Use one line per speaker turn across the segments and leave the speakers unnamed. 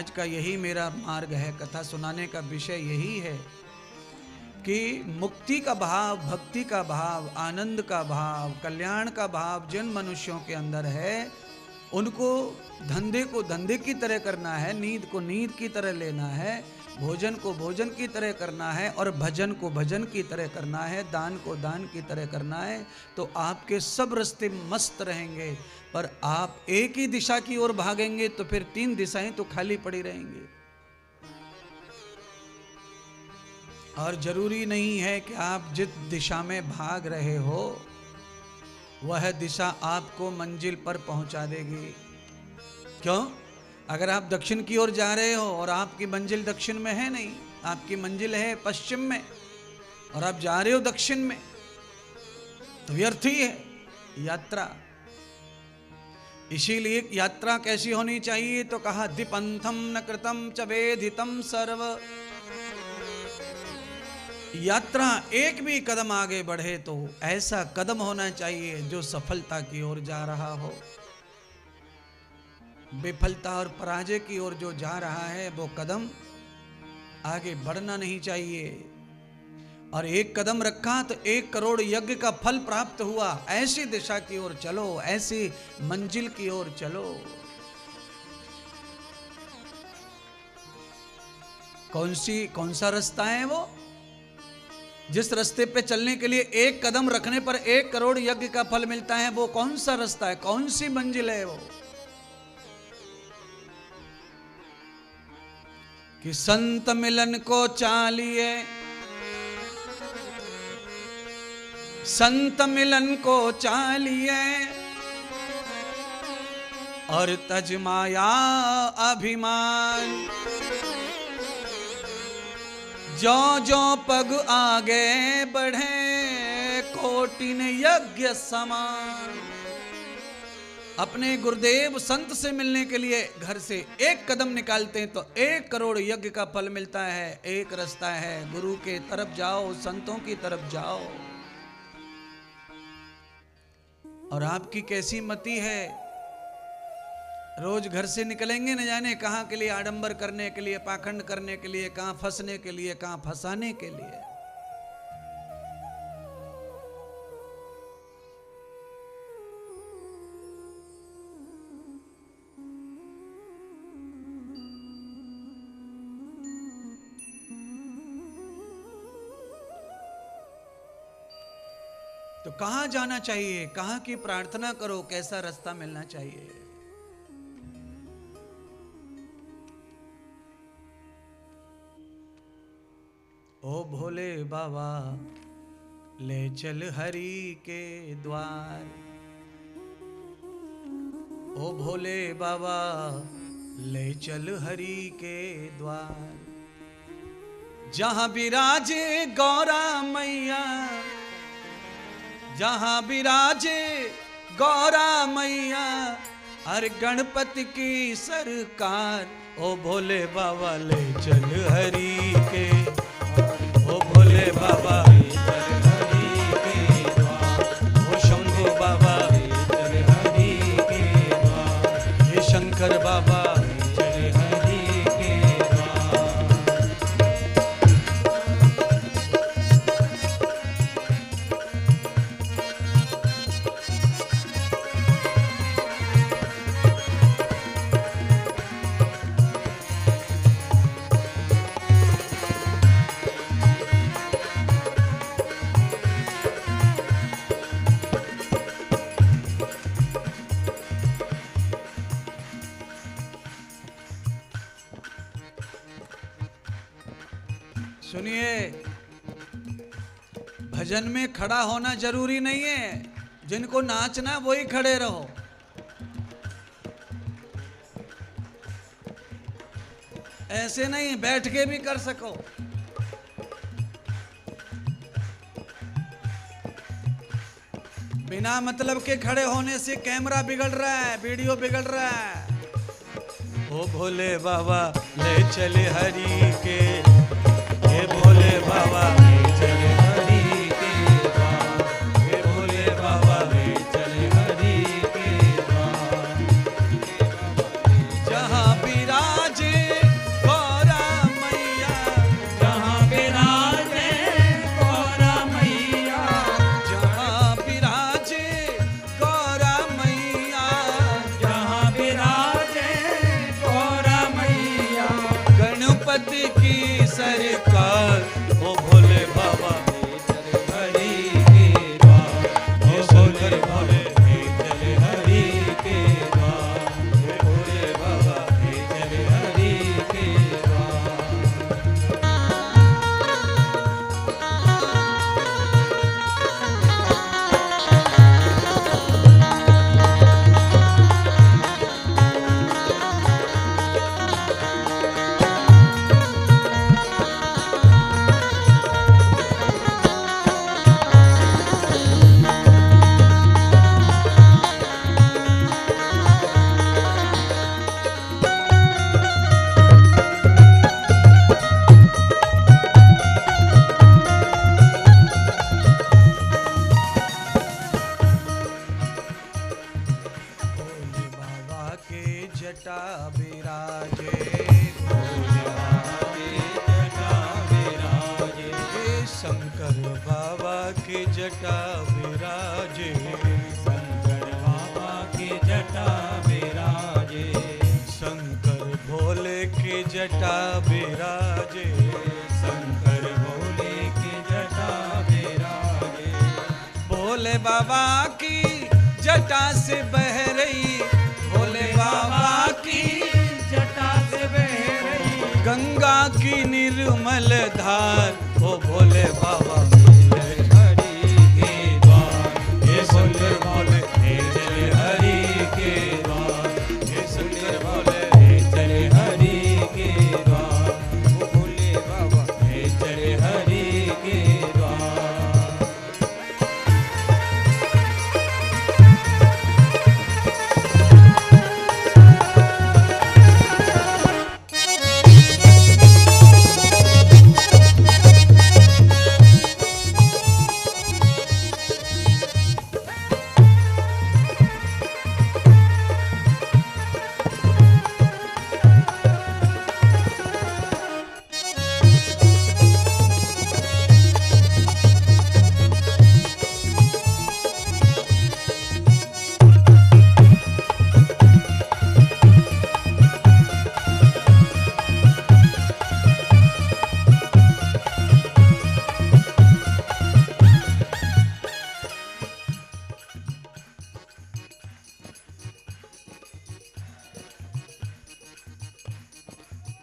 आज का यही मेरा मार्ग है, कथा सुनाने का विषय यही है कि मुक्ति का भाव, भक्ति का भाव, आनंद का भाव, कल्याण का भाव जिन मनुष्यों के अंदर है, उनको धंधे को धंधे की तरह करना है, नींद को नींद की तरह लेना है, भोजन को भोजन की तरह करना है और भजन को भजन की तरह करना है, दान को दान की तरह करना है, तो आपके सब रास्ते मस्त रहेंगे। पर आप एक ही दिशा की ओर भागेंगे तो फिर 3 दिशाएं तो खाली पड़ी रहेंगी। और जरूरी नहीं है कि आप जिस दिशा में भाग रहे हो वह दिशा आपको मंजिल पर पहुंचा देगी। क्यों? अगर आप दक्षिण की ओर जा रहे हो और आपकी मंजिल दक्षिण में है नहीं, आपकी मंजिल है पश्चिम में और आप जा रहे हो दक्षिण में, तो व्यर्थ ही है यात्रा। इसीलिए यात्रा कैसी होनी चाहिए? तो कहा द्विपंथम न कृतम च वेधितम सर्व। यात्रा एक भी कदम आगे बढ़े तो ऐसा कदम होना चाहिए जो सफलता की ओर जा रहा हो। विफलता और पराजय की ओर जो जा रहा है वो कदम आगे बढ़ना नहीं चाहिए। और एक कदम रखा तो 1 करोड़ यज्ञ का फल प्राप्त हुआ। ऐसी दिशा की ओर चलो, ऐसी मंजिल की ओर चलो। कौन सा रास्ता है वो? जिस रास्ते पे चलने के लिए 1 कदम रखने पर 1 करोड़ यज्ञ का फल मिलता है, वो कौन सा रास्ता है? कौन सी मंजिल है वो? कि संत मिलन को चालिए, संत मिलन को चालिए और तज माया अभिमान। जो जो पग आगे बढ़े कोटिन यज्ञ समान। अपने गुरुदेव संत से मिलने के लिए घर से 1 कदम निकालते हैं तो 1 करोड़ यज्ञ का फल मिलता है। एक रास्ता है, गुरु के तरफ जाओ, संतों की तरफ जाओ। और आपकी कैसी मति है? रोज घर से निकलेंगे न जाने कहां के लिए, आडंबर करने के लिए, पाखंड करने के लिए, कहां फंसने के लिए, कहां फंसाने के लिए। तो कहां जाना चाहिए? कहां की प्रार्थना करो? कैसा रास्ता मिलना चाहिए? ओ भोले बाबा ले चल हरि के द्वार। ओ भोले बाबा ले चल हरि के द्वार। जहां विराजे गौरा मैया, जहां विराजे गौरा मैया और गणपति की सरकार। ओ भोले बाबा ले चल हरि के, ओ भोले बाबा ले चल हरि के द्वार। ओ शंभू बाबा ले चल हरि के द्वार। हे शंकर बाबा ले चल हरि के द्वार। सुनिए, भजन में खड़ा होना जरूरी नहीं है। जिनको नाचना वही खड़े रहो। ऐसे नहीं बैठ के भी कर सको। बिना मतलब के खड़े होने से कैमरा बिगड़ रहा है, वीडियो बिगड़ रहा है। ओ भोले बाबा ले चले हरि के, हे भोले बाबा ले चले हरि के द्वार। हे भोले बाबा ले चले हरि के द्वार। जहाँ विराजे शंकर बाबा की जटा विराजे,
शंकर बाबा की जटा विराजे,
शंकर भोले की जटा विराजे,
शंकर भोले की जटा विराजे,
भोले बाबा की जटा से बह रही, भोले बाबा की
जटा से बह रही
गंगा की निर्मल धार, ओ भोले बाबा
हरि के द्वार,
ये सुंदर भोले
हे चले हरि के द्वार, हे सुंदर भोले हे चले हरि के द्वार, ओ भोले बाबा हे चले हरि के द्वार।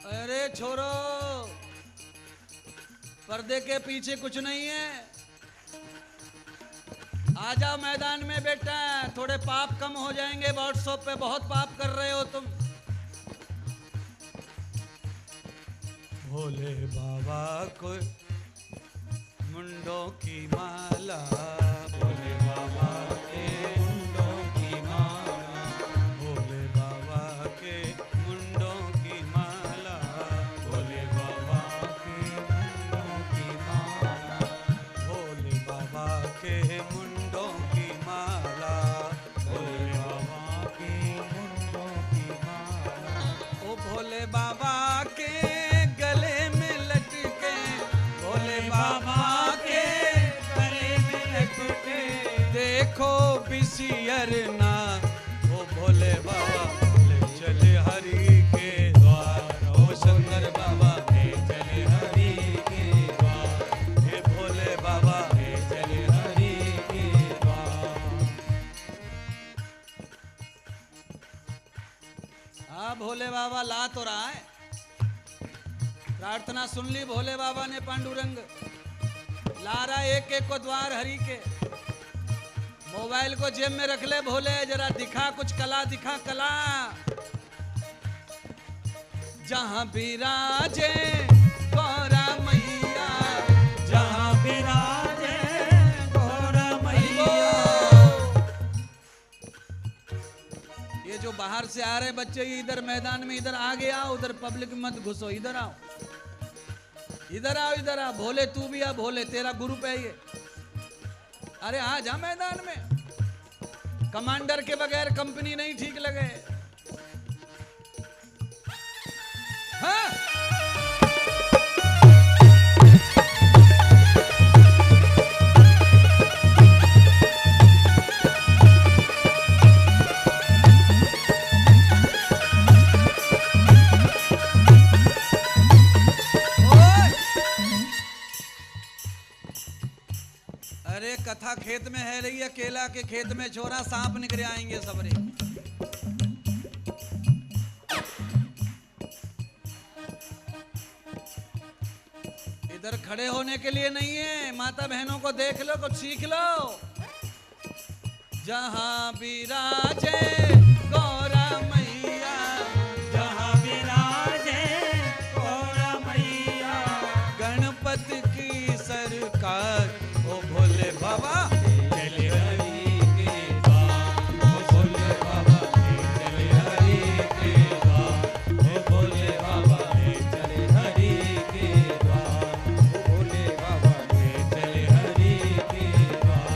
अरे छोरो, पर्दे के पीछे कुछ नहीं है, आ जाओ मैदान में बेटा, थोड़े पाप कम हो जाएंगे। व्हाट्सएप पे बहुत पाप कर रहे हो तुम। भोले बाबा को मुंडों की माला,
भोले बाबा के मुंडों की माला,
भोले बाबा के मुंडों की माला,
भोले बाबा के मुंडों की माला,
भोले बाबा के मुंडों की माला,
भोले बाबा के मुंडों की माला,
ओ भोले बाबा के गले में लटके, भोले बाबा के
गले में लटके,
देखो बिसियर ना, ओ भोले बाबा ले चले हरि के द्वार, ओ शंकर बाबा
हे चले हरि के द्वार,
हे भोले बाबा
हे चले हरि के द्वार।
हाँ भोले बाबा ला तो रहा है, प्रार्थना सुन ली भोले बाबा ने, पांडुरंग ला रहा एक एक को द्वार हरि के। मोबाइल को जेब में रख ले भोले, जरा दिखा कुछ कला, दिखा कला। जहां विराजे गौरा मैया,
जहाँ विराजे गौरा मैया,
ये जो बाहर से आ रहे बच्चे इधर मैदान में, इधर आगे आओ, उधर पब्लिक में मत घुसो, इधर आओ, इधर आओ, इधर आओ। भोले तू भी आ, भोले तेरा गुरु पे ये। अरे आ जा मैदान में, कमांडर के बगैर कंपनी नहीं ठीक लगे। हाँ? अरे कथा खेत में है रही है, केला के खेत में छोरा सांप निकल आएंगे सबरे। इधर खड़े होने के लिए नहीं है, माता बहनों को देख लो, कुछ सीख लो। जहां विराजे गौरा मैया,
जहाँ विराजे गौरा मैया,
गणपति की सरकार, ओ भोले बाबा
चले हरि के द्वार, ओ भोले बाबा हे चले हरि के द्वार, ओ भोले बाबा हे चले हरि के द्वार, ओ भोले बाबा हे चले हरि के द्वार।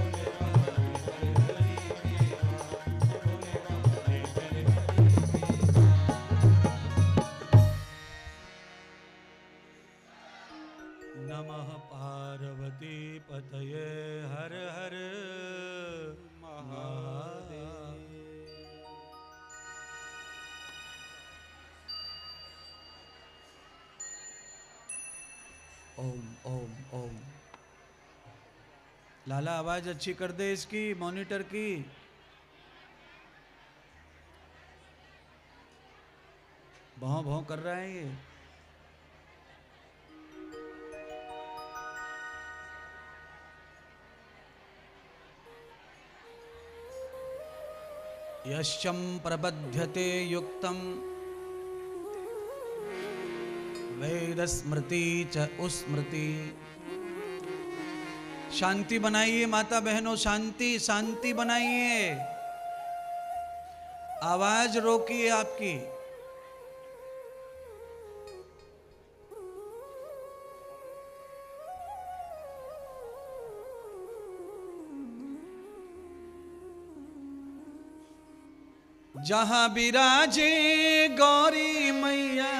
नमः पार्वती पतये हर हर महादेव। ओम ओम ओम। लाला आवाज अच्छी कर दे इसकी, मॉनिटर की। भौं भौं कर रहा है ये। यश्चं प्रबध्यते युक्तं वेदस्मृति च उस्मृति। शांति बनाइए माता बहनों, शांति शांति बनाइए। आवाज रोकिए आपकी। जहां विराजे गौरी मैया,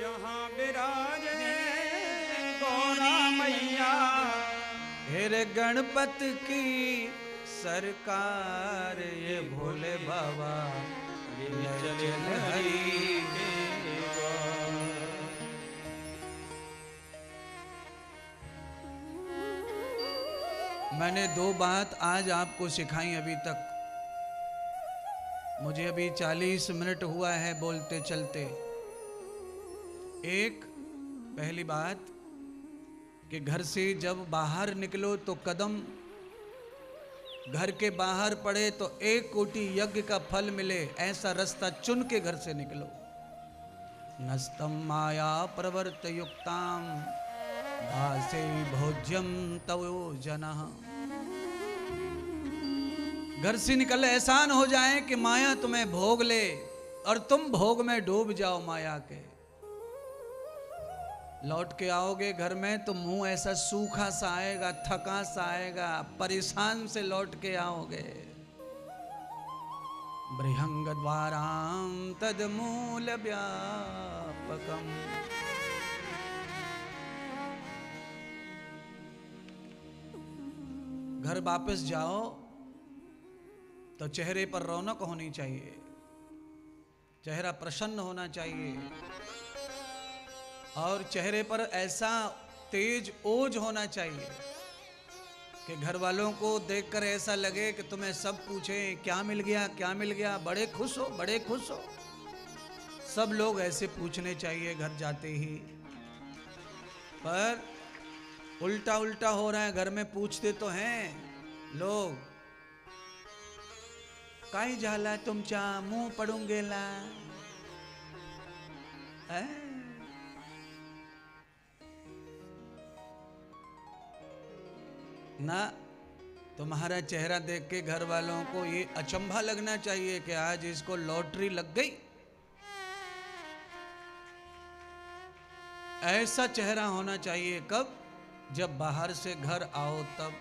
जहाँ विराजे गौरा मैया,
हेरे गणपति की सरकार, ये भोले बाबा ले चले हरि के द्वार। मैंने दो बात आज आपको सिखाई अभी तक। मुझे अभी 40 मिनट हुआ है बोलते चलते। एक पहली बात कि घर से जब बाहर निकलो तो कदम घर के बाहर पड़े तो 1 कोटि यज्ञ का फल मिले, ऐसा रास्ता चुन के घर से निकलो। नस्तम माया प्रवर्त युक्ताम भासे भोज्यम तवो जनः। घर से निकल एहसान हो जाए कि माया तुम्हें भोग ले और तुम भोग में डूब जाओ माया के। लौट के आओगे घर में तो मुंह ऐसा सूखा सा आएगा, थका सा आएगा, परेशान से लौट के आओगे। बृहंग द्वाराम तद मूल व्यापकम। घर वापस जाओ तो चेहरे पर रौनक होनी चाहिए, चेहरा प्रसन्न होना चाहिए, और चेहरे पर ऐसा तेज ओज होना चाहिए कि घर वालों को देखकर ऐसा लगे कि तुम्हें सब पूछें क्या मिल गया, क्या मिल गया, बड़े खुश हो, बड़े खुश हो। सब लोग ऐसे पूछने चाहिए घर जाते ही। पर उल्टा उल्टा हो रहा है, घर में पूछते तो हैं लोग, काई झाला तुमचा मुंह पडून गेला है? ना, तुम्हारा चेहरा देख के घर वालों को ये अचंभा लगना चाहिए कि आज इसको लॉटरी लग गई। ऐसा चेहरा होना चाहिए कब? जब बाहर से घर आओ तब।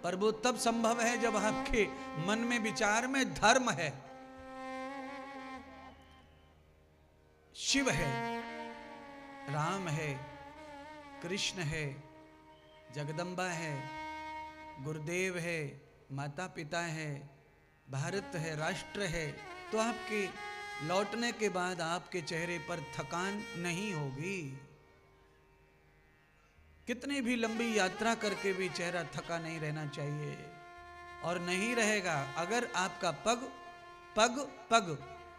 पर वो तब संभव है जब आपके मन में विचार में धर्म है, शिव है, राम है, कृष्ण है, जगदम्बा है, गुरुदेव है, माता पिता है, भारत है, राष्ट्र है। तो आपके लौटने के बाद आपके चेहरे पर थकान नहीं होगी। कितनी भी लंबी यात्रा करके भी चेहरा थका नहीं रहना चाहिए, और नहीं रहेगा अगर आपका पग पग पग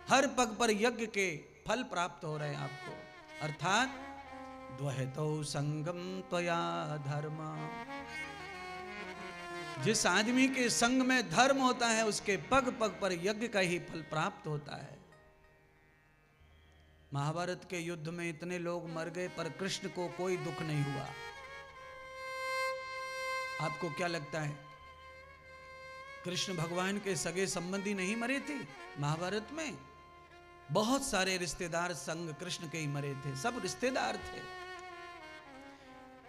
हर पग पर यज्ञ के फल प्राप्त हो रहे हैं आपको। अर्थात द्वैतो संगम त्वया धर्म। जिस आदमी के संग में धर्म होता है उसके पग पग पर यज्ञ का ही फल प्राप्त होता है। महाभारत के युद्ध में इतने लोग मर गए पर कृष्ण को कोई दुख नहीं हुआ। आपको क्या लगता है कृष्ण भगवान के सगे संबंधी नहीं मरे थे? महाभारत में बहुत सारे रिश्तेदार संग कृष्ण के ही मरे थे, सब रिश्तेदार थे।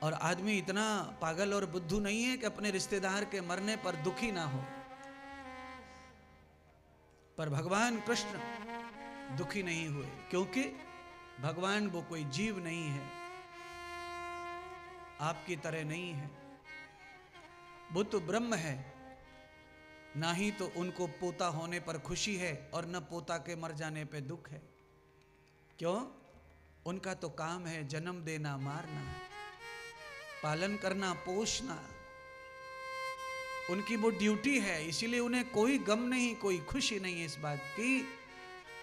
और आदमी इतना पागल और बुद्धू नहीं है कि अपने रिश्तेदार के मरने पर दुखी ना हो। पर भगवान कृष्ण दुखी नहीं हुए, क्योंकि भगवान वो कोई जीव नहीं है, आपकी तरह नहीं है। वो तो ब्रह्म है। ना ही तो उनको पोता होने पर खुशी है और न पोता के मर जाने पे दुख है। क्यों? उनका तो काम है जन्म देना, मारना, पालन करना, पोषना। उनकी वो ड्यूटी है, इसीलिए उन्हें कोई गम नहीं, कोई खुशी नहीं है इस बात की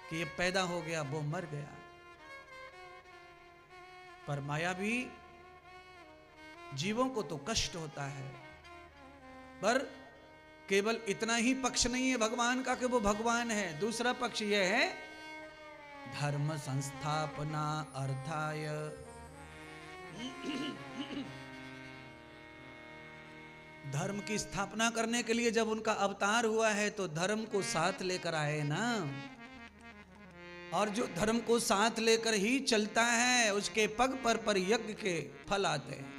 कि ये पैदा हो गया, वो मर गया। पर माया भी जीवों को तो कष्ट होता है। पर केवल इतना ही पक्ष नहीं है भगवान का कि वो भगवान है। दूसरा पक्ष यह है धर्म संस्थापना अर्थाय। धर्म की स्थापना करने के लिए जब उनका अवतार हुआ है तो धर्म को साथ लेकर आए ना। और जो धर्म को साथ लेकर ही चलता है उसके पग पर यज्ञ के फल आते हैं।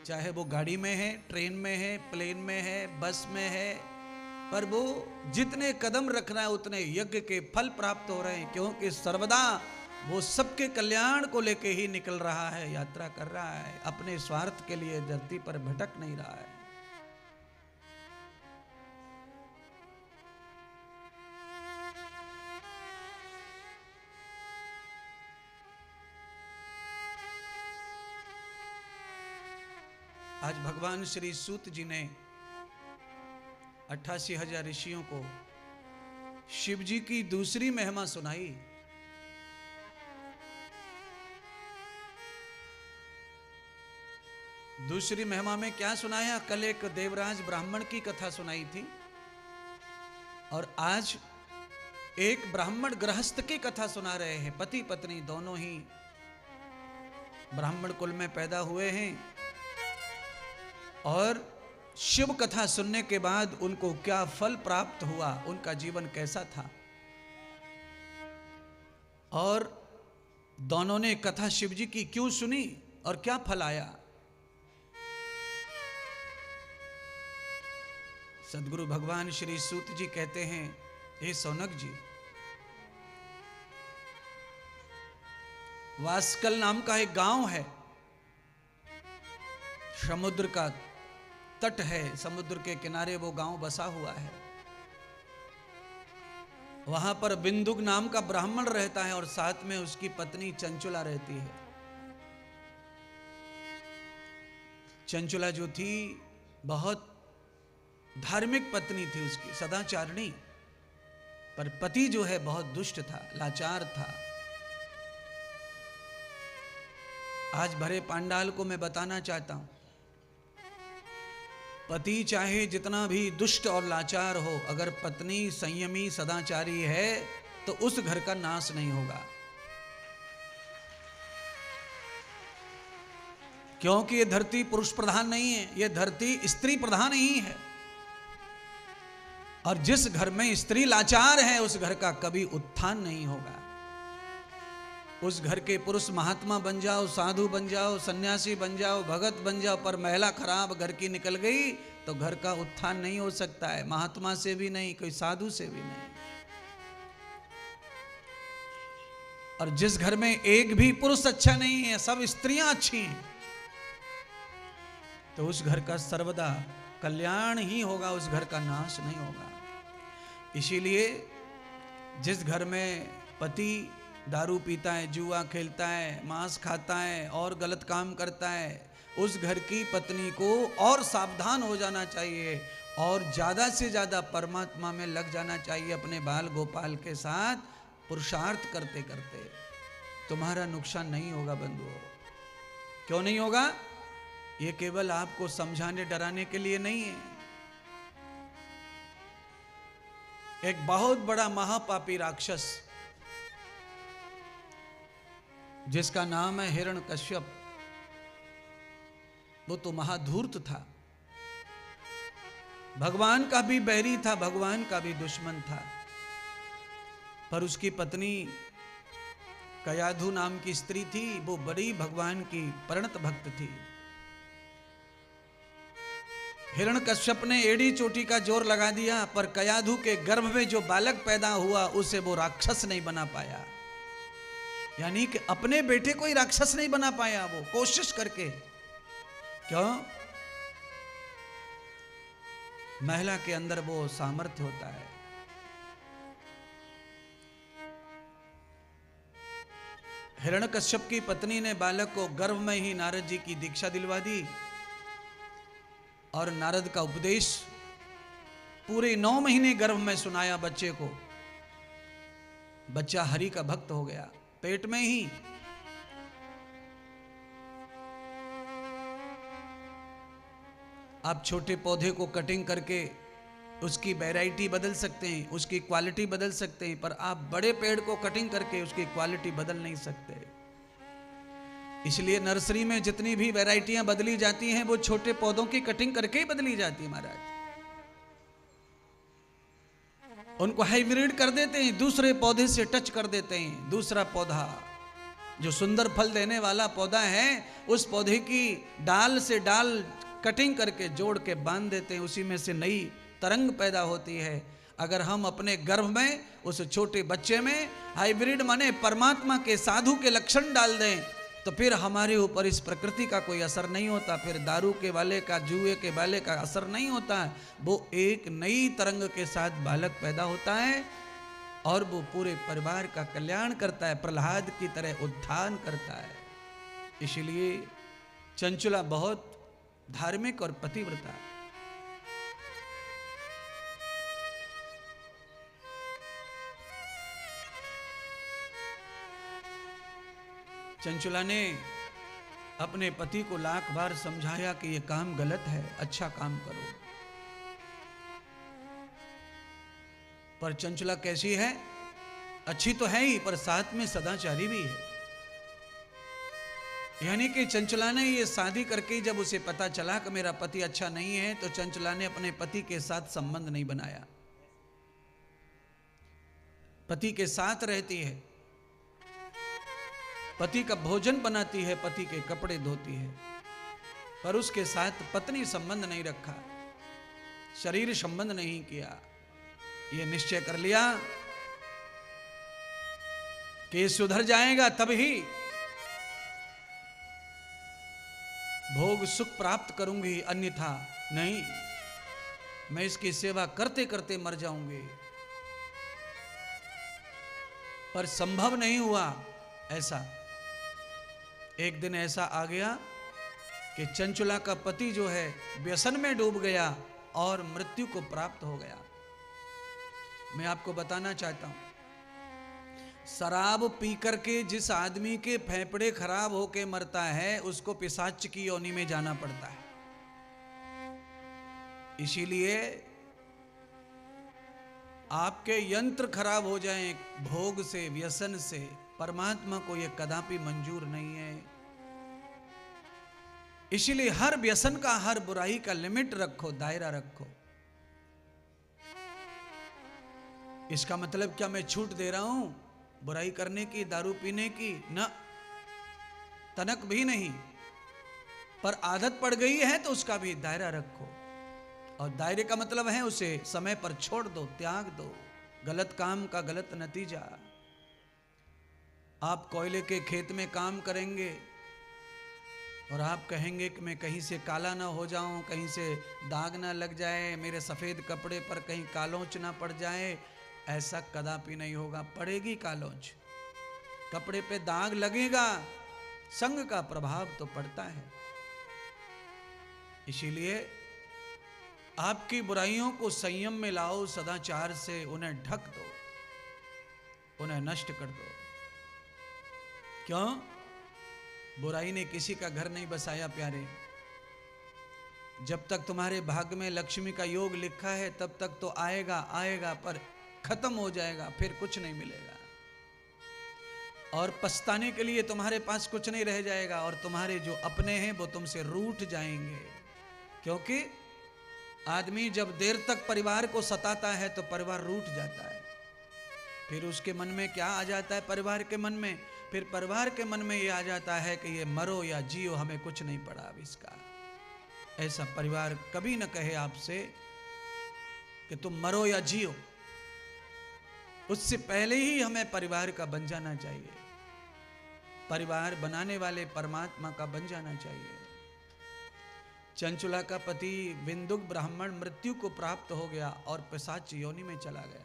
चाहे वो गाड़ी में है, ट्रेन में है, प्लेन में है, बस में है, पर वो जितने कदम रख रहा है उतने यज्ञ के फल प्राप्त हो रहे हैं, क्योंकि सर्वदा वो सबके कल्याण को लेके ही निकल रहा है, यात्रा कर रहा है, अपने स्वार्थ के लिए धरती पर भटक नहीं रहा है। आज भगवान श्री सूत जी ने 88,000 ऋषियों को शिव जी की दूसरी महिमा सुनाई। दूसरी महिमा में क्या सुनाया? कल एक देवराज ब्राह्मण की कथा सुनाई थी और आज एक ब्राह्मण गृहस्थ की कथा सुना रहे हैं। पति पत्नी दोनों ही ब्राह्मण कुल में पैदा हुए हैं और शिव कथा सुनने के बाद उनको क्या फल प्राप्त हुआ, उनका जीवन कैसा था, और दोनों ने कथा शिव जी की क्यों सुनी और क्या फल आया। सदगुरु भगवान श्री सूत जी कहते हैं, हे सौनक जी, वास्कल नाम का एक गांव है, समुद्र का तट है, समुद्र के किनारे वो गांव बसा हुआ है। वहां पर बिंदुक नाम का ब्राह्मण रहता है और साथ में उसकी पत्नी चंचुला रहती है। चंचुला जो थी बहुत धार्मिक पत्नी थी उसकी, सदाचारिणी, पर पति जो है बहुत दुष्ट था, लाचार था। आज भरे पांडाल को मैं बताना चाहता हूं, पति चाहे जितना भी दुष्ट और लाचार हो, अगर पत्नी संयमी सदाचारी है तो उस घर का नाश नहीं होगा, क्योंकि ये धरती पुरुष प्रधान नहीं है, ये धरती स्त्री प्रधान ही है। और जिस घर में स्त्री लाचार है उस घर का कभी उत्थान नहीं होगा। उस घर के पुरुष महात्मा बन जाओ, साधु बन जाओ, सन्यासी बन जाओ, भगत बन जाओ, पर महिला खराब घर की निकल गई तो घर का उत्थान नहीं हो सकता है, महात्मा से भी नहीं, कोई साधु से भी नहीं। और जिस घर में एक भी पुरुष अच्छा नहीं है, सब स्त्रियां अच्छी हैं, तो उस घर का सर्वदा कल्याण ही होगा, उस घर का नाश नहीं होगा। इसीलिए जिस घर में पति दारू पीता है, जुआ खेलता है, मांस खाता है और गलत काम करता है, उस घर की पत्नी को और सावधान हो जाना चाहिए और ज़्यादा से ज़्यादा परमात्मा में लग जाना चाहिए, अपने बाल गोपाल के साथ पुरुषार्थ करते करते। तुम्हारा नुकसान नहीं होगा बंधुओं। क्यों नहीं होगा? ये केवल आपको समझाने डराने के लिए नहीं है। एक बहुत बड़ा महापापी राक्षस जिसका नाम है हिरण्यकश्यप, वो तो महाधूर्त था, भगवान का भी बैरी था, भगवान का भी दुश्मन था। पर उसकी पत्नी कयाधु नाम की स्त्री थी, वो बड़ी भगवान की प्रणत भक्त थी। हिरण्यकश्यप ने एड़ी चोटी का जोर लगा दिया, पर कयाधु के गर्भ में जो बालक पैदा हुआ उसे वो राक्षस नहीं बना पाया। यानी कि अपने बेटे को ही राक्षस नहीं बना पाया, वो कोशिश करके। क्यों? महिला के अंदर वो सामर्थ्य होता है। हिरण्यकश्यप की पत्नी ने बालक को गर्भ में ही नारद जी की दीक्षा दिलवा दी और नारद का उपदेश पूरे 9 महीने गर्भ में सुनाया बच्चे को। बच्चा हरि का भक्त हो गया पेट में ही। आप छोटे पौधे को कटिंग करके उसकी वैरायटी बदल सकते हैं, उसकी क्वालिटी बदल सकते हैं, पर आप बड़े पेड़ को कटिंग करके उसकी क्वालिटी बदल नहीं सकते। इसलिए नर्सरी में जितनी भी वैरायटियां बदली जाती हैं वो छोटे पौधों की कटिंग करके ही बदली जाती है महाराज। उनको हाइब्रिड कर देते हैं, दूसरे पौधे से टच कर देते हैं। दूसरा पौधा जो सुंदर फल देने वाला पौधा है, उस पौधे की डाल से डाल कटिंग करके जोड़ के बांध देते हैं, उसी में से नई तरंग पैदा होती है। अगर हम अपने गर्भ में उस छोटे बच्चे में हाइब्रिड माने परमात्मा के साधु के लक्षण डाल दें तो फिर हमारे ऊपर इस प्रकृति का कोई असर नहीं होता, फिर दारू के वाले का, जुए के वाले का असर नहीं होता है। वो एक नई तरंग के साथ बालक पैदा होता है और वो पूरे परिवार का कल्याण करता है, प्रहलाद की तरह उत्थान करता है। इसलिए चंचुला बहुत धार्मिक और पतिव्रता है। चंचुला ने अपने पति को लाख बार समझाया कि ये काम गलत है, अच्छा काम करो। पर चंचला कैसी है? अच्छी तो है ही, पर साथ में सदाचारी भी है। यानी कि चंचला ने ये शादी करके जब उसे पता चला कि मेरा पति अच्छा नहीं है, तो चंचला ने अपने पति के साथ संबंध नहीं बनाया। पति के साथ रहती है, पति का भोजन बनाती है, पति के कपड़े धोती है, पर उसके साथ पत्नी संबंध नहीं रखा, शरीर संबंध नहीं किया। ये निश्चय कर लिया कि सुधर जाएगा तब ही भोग सुख प्राप्त करूंगी, अन्यथा नहीं। मैं इसकी सेवा करते करते मर जाऊंगी। पर संभव नहीं हुआ ऐसा। एक दिन ऐसा आ गया कि चंचला का पति जो है व्यसन में डूब गया और मृत्यु को प्राप्त हो गया। मैं आपको बताना चाहता हूं, शराब पी करके जिस आदमी के फेफड़े खराब होके मरता है, उसको पिशाच की योनि में जाना पड़ता है। इसीलिए आपके यंत्र खराब हो जाएं भोग से, व्यसन से, परमात्मा को यह कदापि मंजूर नहीं है। इसीलिए हर व्यसन का, हर बुराई का लिमिट रखो, दायरा रखो। इसका मतलब क्या मैं छूट दे रहा हूं बुराई करने की, दारू पीने की? न, तनक भी नहीं। पर आदत पड़ गई है तो उसका भी दायरा रखो। और दायरे का मतलब है उसे समय पर छोड़ दो, त्याग दो। गलत काम का गलत नतीजा। आप कोयले के खेत में काम करेंगे और आप कहेंगे कि मैं कहीं से काला ना हो जाऊं, कहीं से दाग ना लग जाए, मेरे सफेद कपड़े पर कहीं कालोंच ना पड़ जाए। ऐसा कदापि नहीं होगा। पड़ेगी कालोंच, कपड़े पे दाग लगेगा, संग का प्रभाव तो पड़ता है। इसीलिए आपकी बुराइयों को संयम में लाओ, सदाचार से उन्हें ढक दो, उन्हें नष्ट कर दो। क्यों? बुराई ने किसी का घर नहीं बसाया प्यारे। जब तक तुम्हारे भाग्य में लक्ष्मी का योग लिखा है तब तक तो आएगा आएगा, पर खत्म हो जाएगा, फिर कुछ नहीं मिलेगा। और पछताने के लिए तुम्हारे पास कुछ नहीं रह जाएगा। और तुम्हारे जो अपने हैं वो तुमसे रूठ जाएंगे। क्योंकि आदमी जब देर तक परिवार को सताता है तो परिवार रूठ जाता है। फिर उसके मन में क्या आ जाता है? परिवार के मन में, फिर परिवार के मन में ये आ जाता है कि ये मरो या जियो, हमें कुछ नहीं पड़ा अब इसका। ऐसा परिवार कभी न कहे आपसे कि तुम मरो या जियो। उससे पहले ही हमें परिवार का बन जाना चाहिए। परिवार बनाने वाले परमात्मा का बन जाना चाहिए। चंचला का पति बिंदुक ब्राह्मण मृत्यु को प्राप्त हो गया और पिशाच योनि में चला गया।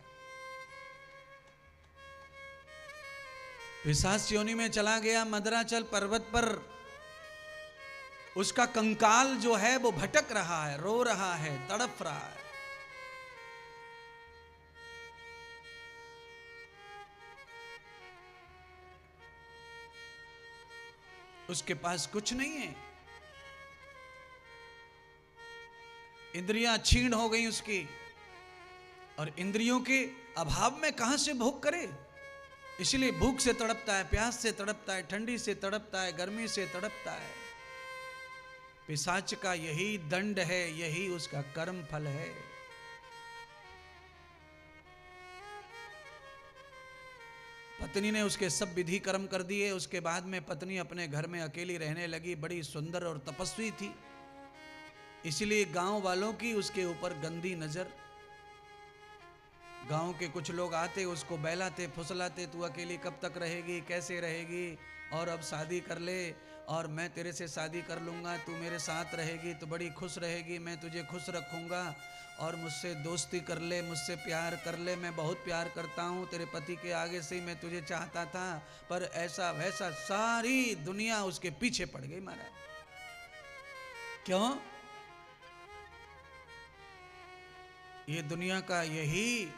पिशाच योनि में चला गया। मदराचल पर्वत पर उसका कंकाल जो है वो भटक रहा है, रो रहा है, तड़प रहा है। उसके पास कुछ नहीं है। इंद्रियां क्षीण हो गई उसकी, और इंद्रियों के अभाव में कहां से भोग करे। इसलिए भूख से तड़पता है, प्यास से तड़पता है, ठंडी से तड़पता है, गर्मी से तड़पता है। पिशाच का यही दंड है, यही उसका कर्म फल है। पत्नी ने उसके सब विधि कर्म कर दिए। उसके बाद में पत्नी अपने घर में अकेली रहने लगी। बड़ी सुंदर और तपस्वी थी, इसलिए गांव वालों की उसके ऊपर गंदी नजर। गांव के कुछ लोग आते, उसको बहलाते फुसलाते, तू अकेली कब तक रहेगी, कैसे रहेगी, और अब शादी कर ले, और मैं तेरे से शादी कर लूँगा, तू मेरे साथ रहेगी तो बड़ी खुश रहेगी, मैं तुझे खुश रखूँगा, और मुझसे दोस्ती कर ले, मुझसे प्यार कर ले, मैं बहुत प्यार करता हूँ, तेरे पति के आगे से ही मैं तुझे चाहता था। पर ऐसा वैसा सारी दुनिया उसके पीछे पड़ गई महाराज। क्यों? ये दुनिया का यही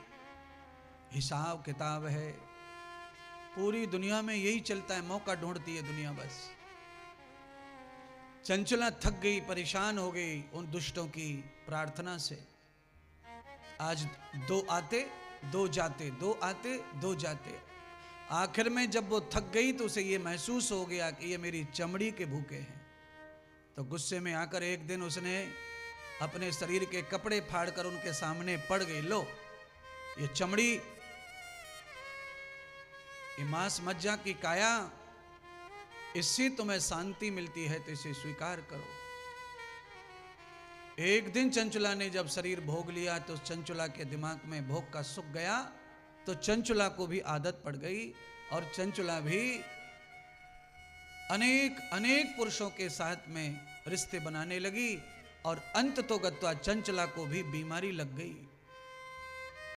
हिसाब किताब है। पूरी दुनिया में यही चलता है, मौका ढूंढती है दुनिया बस। चंचला थक गई, परेशान हो गई उन दुष्टों की प्रार्थना से। आज 2 आते 2 जाते, 2 आते 2 जाते। आखिर में जब वो थक गई तो उसे ये महसूस हो गया कि ये मेरी चमड़ी के भूखे हैं। तो गुस्से में आकर एक दिन उसने अपने शरीर के कपड़े फाड़कर उनके सामने पड़ गई, लो ये चमड़ी, ये मांस मज्जा की काया, इससे तुम्हें शांति मिलती है तो इसे स्वीकार करो। एक दिन चंचुला ने जब शरीर भोग लिया तो चंचुला के दिमाग में भोग का सुख गया, तो चंचुला को भी आदत पड़ गई और चंचुला भी अनेक अनेक पुरुषों के साथ में रिश्ते बनाने लगी और अंत तो गत्वा चंचला को भी बीमारी लग गई।